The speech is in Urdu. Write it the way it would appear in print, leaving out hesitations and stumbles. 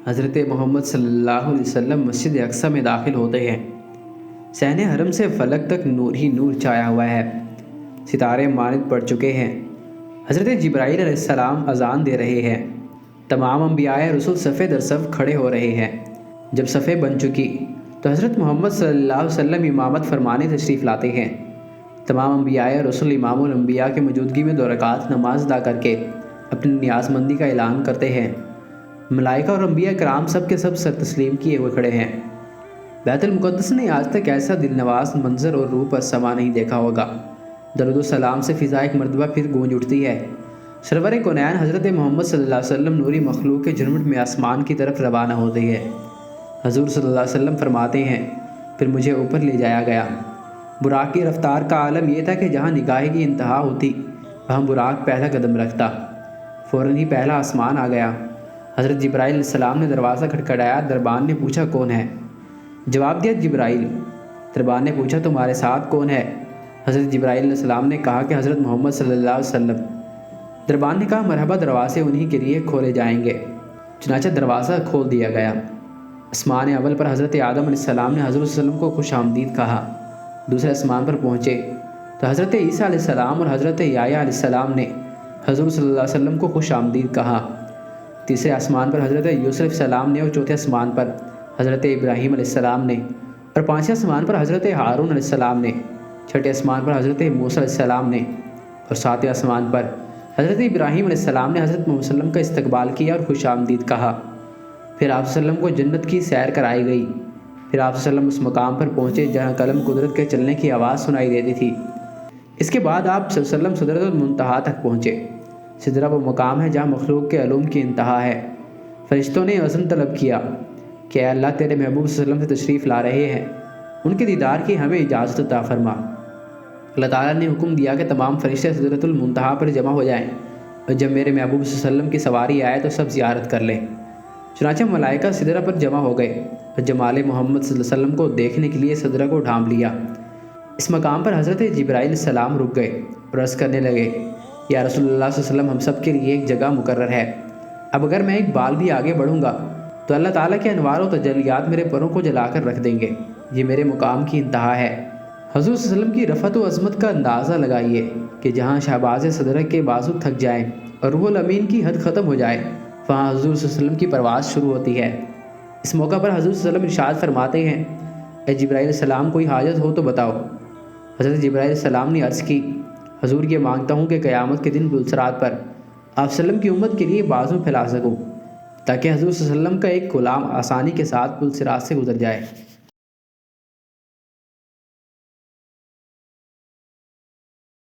حضرت محمد صلی اللہ علیہ وسلم مسجد اقصیٰ میں داخل ہوتے ہیں۔ صحن حرم سے فلک تک نور ہی نور چھایا ہوا ہے، ستارے ماند پڑ چکے ہیں۔ حضرت جبرائیل علیہ السلام اذان دے رہے ہیں، تمام انبیاء رسول صفے در صف کھڑے ہو رہے ہیں۔ جب صفیں بن چکی تو حضرت محمد صلی اللہ علیہ وسلم امامت فرمانے تشریف لاتے ہیں۔ تمام انبیاء رسول امام الانبیاء کی موجودگی میں 2 رکعت نماز ادا کر کے اپنی نیاز مندی کا اعلان کرتے ہیں۔ ملائکہ اور انبیاء کرام سب کے سب سر تسلیم کیے ہوئے کھڑے ہیں۔ بیت المقدس نے آج تک ایسا دل نواز منظر اور روح پر سما نہیں دیکھا ہوگا۔ درود و سلام سے فضا ایک مرتبہ پھر گونج اٹھتی ہے۔ سرور کونین حضرت محمد صلی اللہ علیہ وسلم نوری مخلوق کے جھرمٹ میں آسمان کی طرف روانہ ہوتی ہے۔ حضور صلی اللہ علیہ وسلم فرماتے ہیں، پھر مجھے اوپر لے جایا گیا۔ براق کی رفتار کا عالم یہ تھا کہ جہاں نگاہ کی انتہا ہوتی وہاں براق پہلا قدم رکھتا۔ فوراً ہی پہلا آسمان آ گیا۔ حضرت جبرائیل علیہ السلام نے دروازہ کھٹکھٹایا۔ دربان نے پوچھا کون ہے؟ جواب دیا جبرائیل۔ دربان نے پوچھا تمہارے ساتھ کون ہے؟ حضرت جبرائیل علیہ السلام نے کہا کہ حضرت محمد صلی اللہ علیہ وسلم۔ دربان نے کہا مرحبا، دروازے انہی کے لیے کھولے جائیں گے۔ چنانچہ دروازہ کھول دیا گیا۔ آسمان اول پر حضرت آدم علیہ السلام نے حضور صلی اللہ علیہ وسلم کو خوش آمدید کہا۔ دوسرے آسمان پر پہنچے تو حضرت عیسیٰ علیہ السلام اور حضرت یحییٰ علیہ السلام نے حضور صلی اللہ علیہ وسلم کو خوش آمدید کہا۔ تیسرے آسمان پر حضرت یوسف علیہ السلام نے اور چوتھے آسمان پر حضرت ابراہیم علیہ السلام نے اور پانچویں آسمان پر حضرت ہارون علیہ السلام نے، چھٹے آسمان پر حضرت موسیٰ علیہ السلام نے اور ساتویں آسمان پر حضرت ابراہیم علیہ السلام نے حضرت محمد صلی اللہ علیہ وسلم کا استقبال کیا اور خوش آمدید کہا۔ پھر آپ صلی اللہ علیہ وسلم کو جنت کی سیر کرائی گئی۔ پھر آپ صلی اللہ علیہ وسلم اس مقام پر پہنچے جہاں قلم قدرت کے چلنے کی آواز سنائی دیتی تھی۔ اس کے بعد آپ صلی اللہ علیہ وسلم سدرۃ المنتہا تک پہنچے۔ سدرہ وہ مقام ہے جہاں مخلوق کے علوم کی انتہا ہے۔ فرشتوں نے اذن طلب کیا کہ اے اللہ تیرے محبوب صلی اللہ علیہ وسلم سے تشریف لا رہے ہیں، ان کے دیدار کی ہمیں اجازت عطا فرما۔ اللہ تعالیٰ نے حکم دیا کہ تمام فرشتے سدرۃ المنتہا پر جمع ہو جائیں، اور جب میرے محبوب صلی اللہ علیہ وسلم کی سواری آئے تو سب زیارت کر لیں۔ چنانچہ ملائکہ سدرہ پر جمع ہو گئے اور جمال محمد صلی اللہ علیہ وسلم کو دیکھنے کے لیے سدرہ کو ڈھانپ لیا۔ اس مقام پر حضرت جبرائیل علیہ السلام رک گئے اور عرض کرنے لگے، یا رسول اللہ صلی اللہ علیہ وسلم، ہم سب کے لیے ایک جگہ مقرر ہے۔ اب اگر میں ایک بال بھی آگے بڑھوں گا تو اللہ تعالیٰ کے انوار و تجلیات میرے پروں کو جلا کر رکھ دیں گے۔ یہ میرے مقام کی انتہا ہے۔ حضور صلی اللہ علیہ وسلم کی رفعت و عظمت کا اندازہ لگائیے کہ جہاں شہباز صدرہ کے بازو تھک جائیں اور روح الامین کی حد ختم ہو جائے، وہاں حضور صلی اللہ علیہ وسلم کی پرواز شروع ہوتی ہے۔ اس موقع پر حضور صلی اللہ علیہ وسلم ارشاد فرماتے ہیں، اے جبرائیل علیہ السلام، کوئی حاجت ہو تو بتاؤ۔ حضرت جبرائیل علیہ السلام نے عرض کی، حضور یہ مانگتا ہوں کہ قیامت کے دن پلسرات پر آپ صلی اللہ علیہ وسلم کی امت کے لیے بازو پھیلا سکوں، تاکہ حضور صلی اللہ علیہ وسلم کا ایک غلام آسانی کے ساتھ پلسرات سے گزر جائے۔